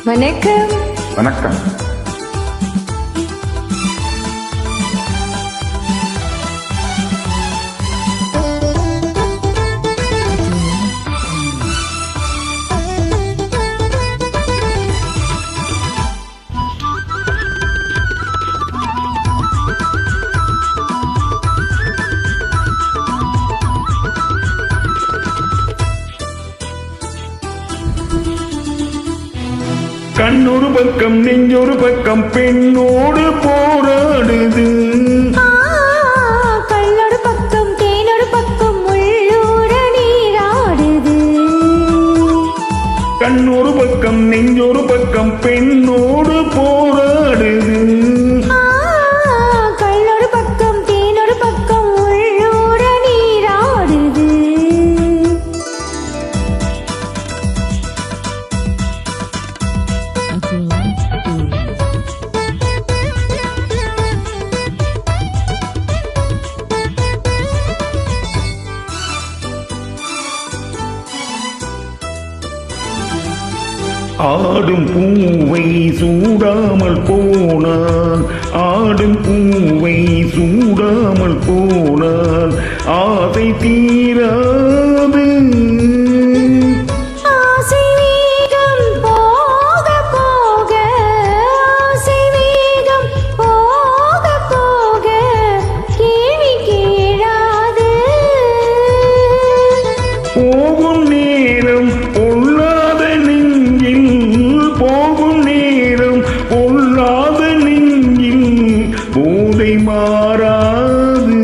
வணக்கம். வணக்கம். கண்ணொரு பக்கம் நெஞ்சொரு பக்கம் பெண்ணோடு போராடுது. கண்ணொரு பக்கம் தேனொரு பக்கம் உள்ளூர நீராடுது. கண்ணொரு பக்கம் நெஞ்சொரு பக்கம் பெண்ணோடு போராடுது. கண்ணொரு பக்கம் தேனொரு பக்கம் உள்ளூர நீராடுது. ஆடும் பூவை சூடாமல் போனான், ஆடும் பூவை சூடாமல் போனான், ஆசை தீராது. ஆசை வேகம் போக போக, ஆசை வேகம் போக போக கேள்வி கேளாது. போகும் நேரம் பொல்லாத நெஞ்சில், போகும் நேரம் பொல்லாத நெஞ்சில் போதை மாறாது,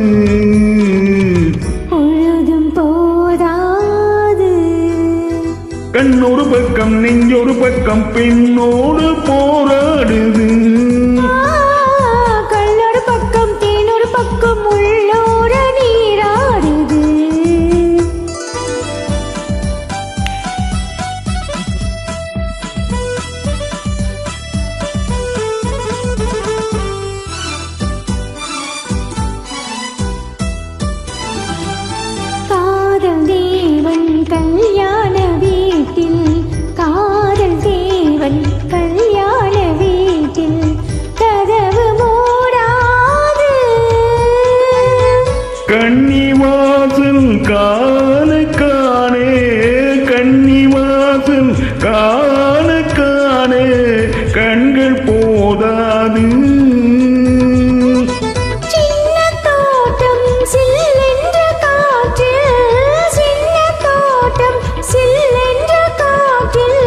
பொழுதும் போதாது. கண்ணொரு பக்கம் நெஞ்சொரு பக்கம் பெண்ணோடு போராடுது. கண்ணொரு பக்கம் தேனொரு பக்கம் உள்ளோர நீராடுது. காதல் தேவன் கல்யாண வீட்டில், காதல் தேவன் கல்யாண வீட்டில் கதவு மூடாது. கன்னிவாசல் காணே, கன்னிவாசல் காணே கண்கள் போதாது. சின்ன தோட்டம் சில்லென்ற காற்றில், சின்ன தோட்டம் சில்லென்ற காற்றில்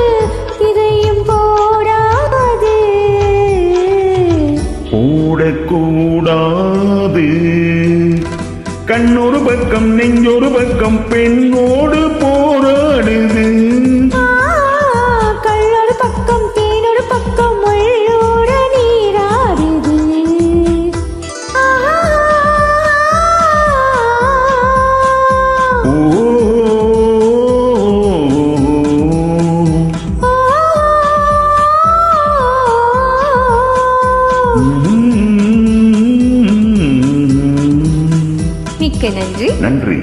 இதையும் போடாது. ஓடக்கூடாது. கண்ணொரு பக்கம் நெஞ்சொரு பக்கம் பெண்ணோடு போராடுது. கண்ணொரு பக்கம் தேனொரு பக்கம் உள்ளூர நீராடுது. ஓ மிக்க நன்றி. நன்றி.